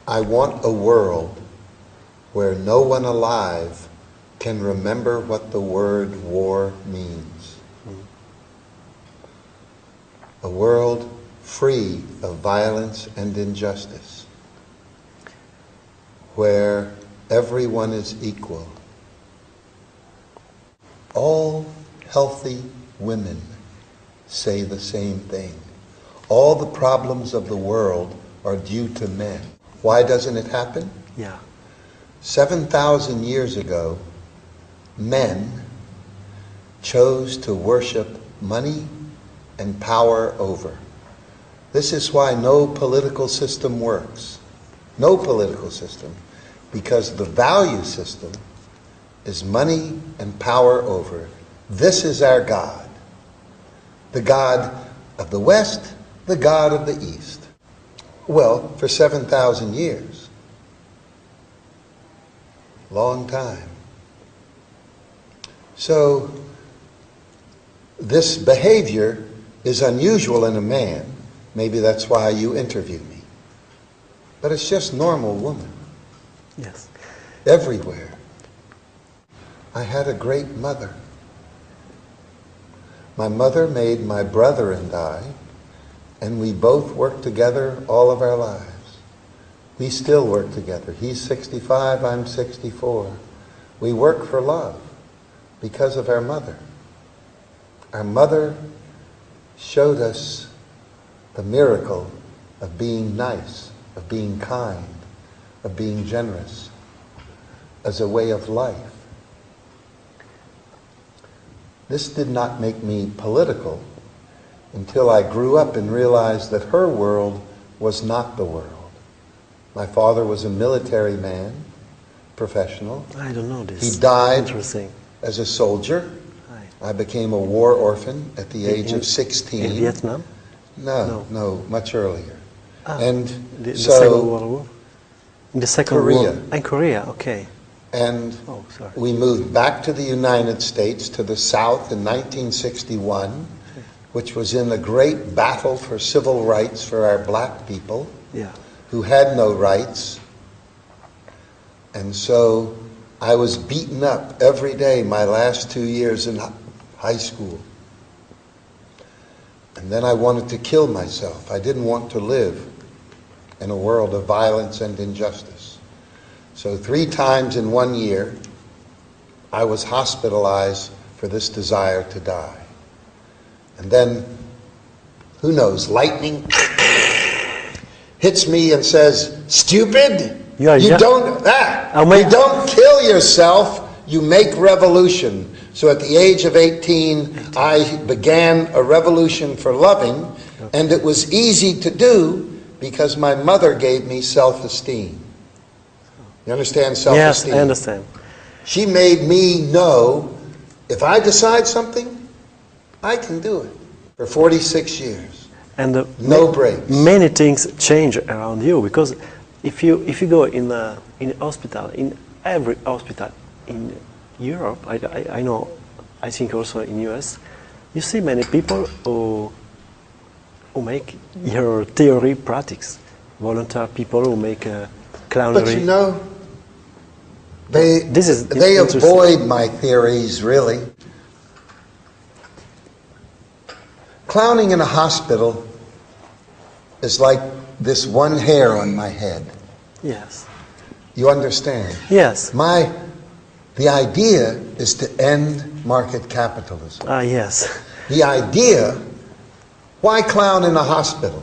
I want a world where no one alive can remember what the word war means. A world free of violence and injustice, where everyone is equal. All healthy women say the same thing. All the problems of the world are due to men. Why doesn't it happen? Yeah. 7,000 years ago, men chose to worship money and power over. This is why no political system works. No political system. Because the value system is money and power over. This is our God. The God of the West, the God of the East. Well, for 7,000 years. Long time. So, this behavior is unusual in a man. Maybe that's why you interview me. But it's just normal woman. Yes. Everywhere. I had a great mother. My mother made my brother and I, and we both worked together all of our lives. We still work together. He's 65, I'm 64. We work for love because of our mother. Our mother showed us the miracle of being nice, of being kind, of being generous, as a way of life. This did not make me political until I grew up and realized that her world was not the world. My father was a military man, professional. I don't know this. He died Interesting. as a soldier. Right. I became a war orphan at the age of 16. In Vietnam? No, much earlier. The so Second World War? In the Second Korea. War? In Korea, okay. And sorry. we moved back to the United States, to the South in 1961, which was in the great battle for civil rights for our black people, Yeah. who had no rights. And so I was beaten up every day my last 2 years in high school. And then I wanted to kill myself. I didn't want to live in a world of violence and injustice. So 3 times in 1 year, I was hospitalized for this desire to die. And then, who knows, lightning hits me and says, "Stupid, you don't kill yourself, you make revolution." So at the age of 18, I began a revolution for loving, and it was easy to do because my mother gave me self-esteem. You understand self-esteem? Yes, I understand. She made me know, if I decide something, I can do it. For 46 years. And no breaks. Many things change around you, because if you go in a hospital, in every hospital in Europe, I know, I think also in US, you see many people who make your theory practice. Volunteer people who make clownery. But you know, they avoid my theories, really. Clowning in a hospital is like this one hair on my head. Yes. You understand? Yes. The idea is to end market capitalism. Yes. The idea, why clown in a hospital?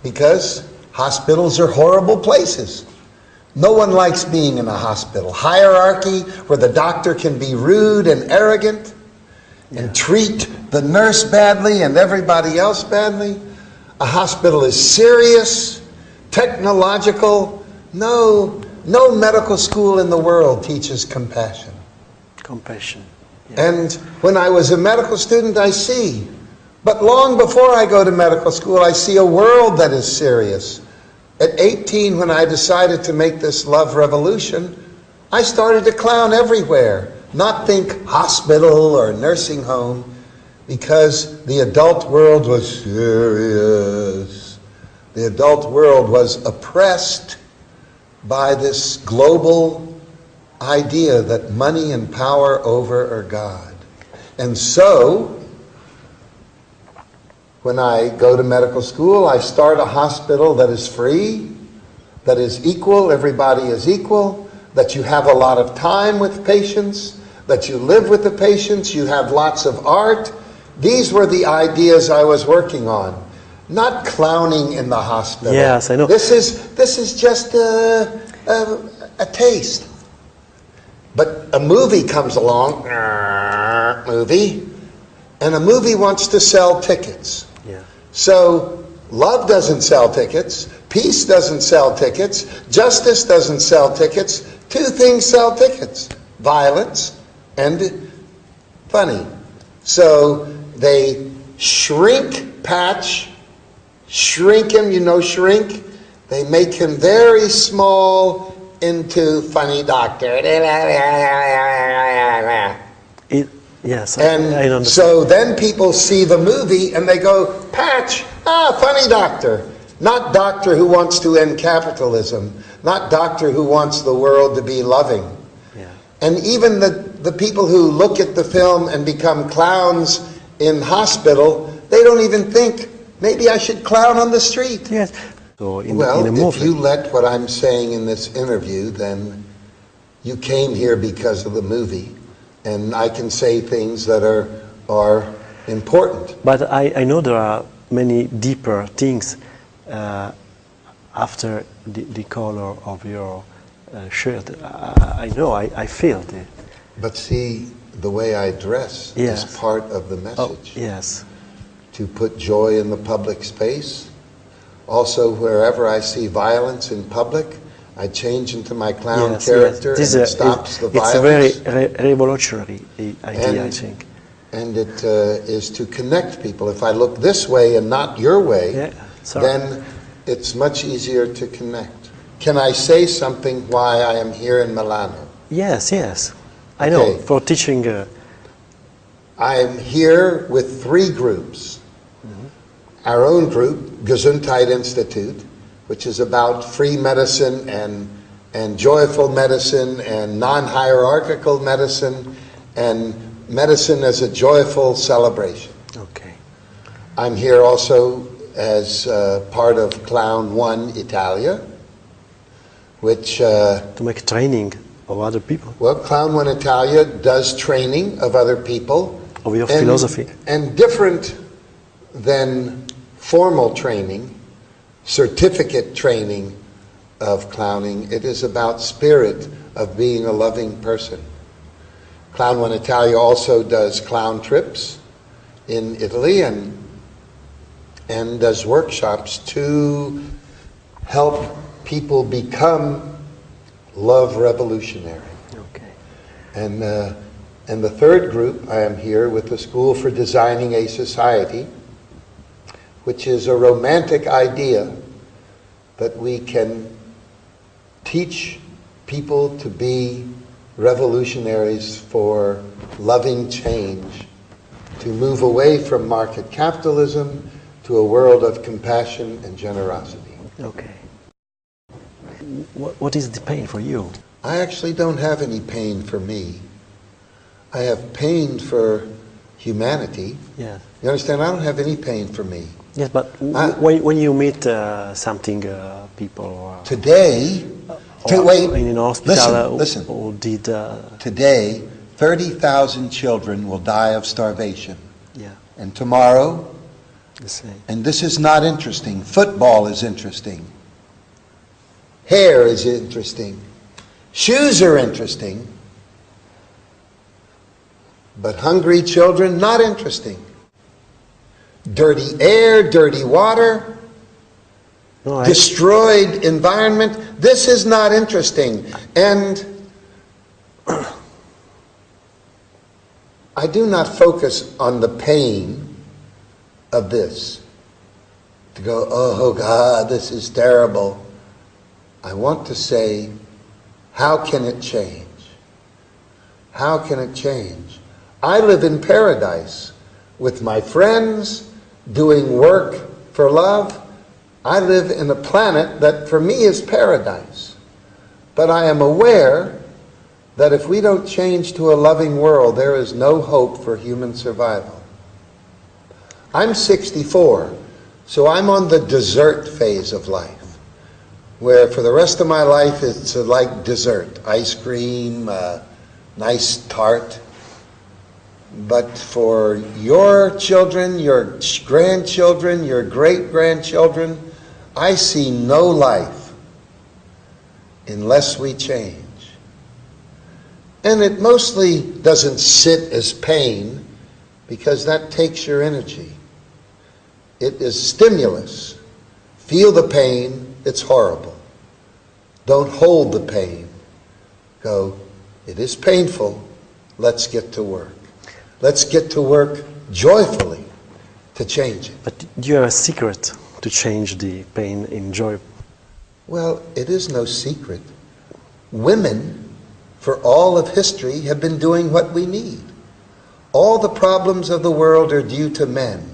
Because hospitals are horrible places. No one likes being in a hospital. Hierarchy, where the doctor can be rude and arrogant and treat the nurse badly and everybody else badly. A hospital is serious, technological. No medical school in the world teaches compassion. Compassion. Yeah. And when I was a medical student, I see. But long before I go to medical school, I see a world that is serious. At 18, when I decided to make this love revolution, I started to clown everywhere. Not think hospital or nursing home, because the adult world was serious. The adult world was oppressed by this global idea that money and power over are God. And so, when I go to medical school, I start a hospital that is free, that is equal, everybody is equal, that you have a lot of time with patients, that you live with the patients, you have lots of art. These were the ideas I was working on. Not clowning in the hospital. Yes, I know. This is just a taste. But a movie comes along, movie, and a movie wants to sell tickets. Yeah. So love doesn't sell tickets, peace doesn't sell tickets, justice doesn't sell tickets. Two things sell tickets: violence and funny. So they shrink Patch, shrink him, you know, shrink. They make him very small into funny doctor. Yes, And I understand. so then people see the movie and they go, Patch, funny doctor. Not doctor who wants to end capitalism. Not doctor who wants the world to be loving. Yeah. And even the people who look at the film and become clowns in hospital, they don't even think, maybe I should clown on the street. Yes. So in Well, a movie, if you let what I'm saying in this interview, then you came here because of the movie, and I can say things that are important. but I know there are many deeper things after the color of your shirt. I know, I feel it. But see, the way I dress Yes. is part of the Oh, message. yes. To put joy in the public space. Also, wherever I see violence in public, I change into my clown Yes, character, yes. and it stops the It's a violence. very revolutionary idea, I And- think. And it is to connect people. If I look this way and not your way, Yeah, sorry. then it's much easier to connect. Can I say something why I am here in Milano? Yes, yes. I know, Okay. for teaching. I am here with three groups. Our own group, Gesundheit Institute, which is about free medicine and joyful medicine and non-hierarchical medicine and medicine as a joyful celebration. Okay. I'm here also as part of Clown One Italia, which, To make training of other people, well, Clown One Italia does training of other people. of your and- philosophy. And different than formal training, certificate training of clowning. It is about spirit of being a loving person. Clown One Italia also does clown trips in Italy and does workshops to help people become love revolutionary. Okay. And the third group, I am here with the School for Designing a Society, which is a romantic idea that we can teach people to be revolutionaries for loving change, to move away from market capitalism to a world of compassion and generosity. Okay. What is the pain for you? I actually don't have any pain for me. I have pain for humanity. Yes. You understand? I don't have any pain for me. Yes, but when you meet people or Today, wait, in an hospital listen. or did Today, 30,000 children will die of starvation. yeah, And tomorrow, the same. and this is not interesting, football is interesting. Hair is interesting. Shoes are interesting. But hungry children, not interesting. Dirty air, dirty water, No, destroyed environment, this is not interesting. And I do not focus on the pain of this. To go, oh God, this is terrible. I want to say, how can it change? How can it change? I live in paradise with my friends, doing work for love. I live in a planet that for me is paradise. But I am aware that if we don't change to a loving world, there is no hope for human survival. I'm 64, so I'm on the dessert phase of life, where for the rest of my life it's like dessert, ice cream, nice tart. But for your children, your grandchildren, your great-grandchildren, I see no life unless we change. And it mostly doesn't sit as pain, because that takes your energy. It is stimulus. Feel the pain, it's horrible. Don't hold the pain. Go, it is painful, let's get to work. Let's get to work joyfully to change it. But do you have a secret to change the pain in joy? Well, it is no secret. Women, for all of history, have been doing what we need. All the problems of the world are due to men.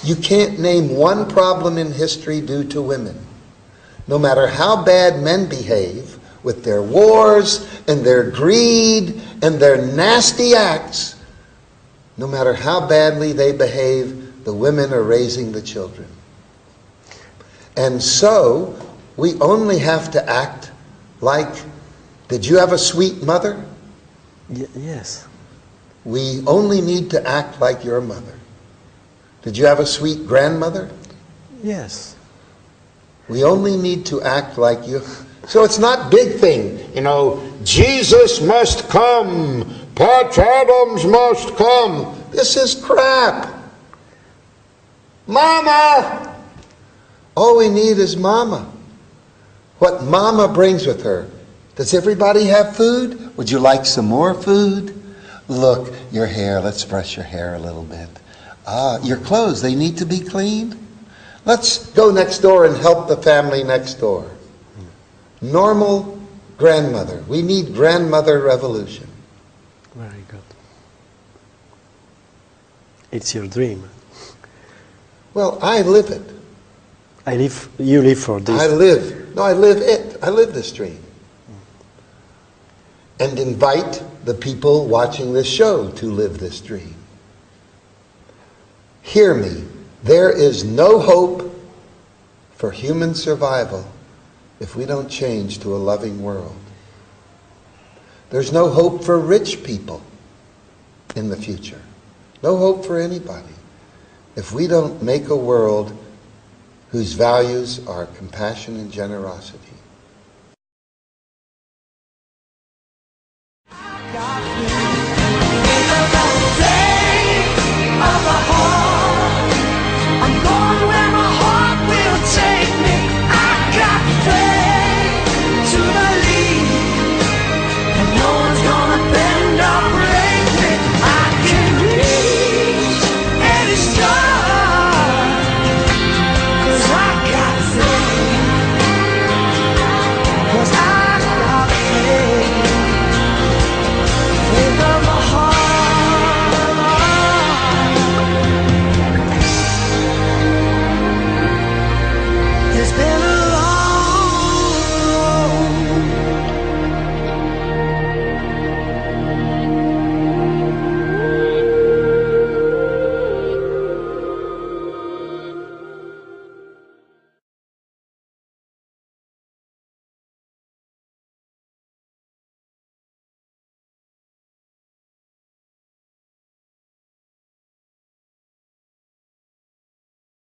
You can't name one problem in history due to women. No matter how bad men behave, with their wars and their greed and their nasty acts, no matter how badly they behave, the women are raising the children. And so, we only have to act like, did you have a sweet mother? Yes. We only need to act like your mother. Did you have a sweet grandmother? Yes. We only need to act like you. So it's not big thing, Jesus must come, Patch Adams must come. This is crap. Mama! All we need is Mama. What Mama brings with her. Does everybody have food? Would you like some more food? Look, your hair, let's brush your hair a little bit. Your clothes, they need to be cleaned. Let's go next door and help the family next door. Normal grandmother. We need grandmother revolution. Very good. It's your dream. Well, I live it. You live for this. I live it. I live this dream. And invite the people watching this show to live this dream. Hear me. There is no hope for human survival if we don't change to a loving world. There's no hope for rich people in the future. No hope for anybody if we don't make a world whose values are compassion and generosity. I got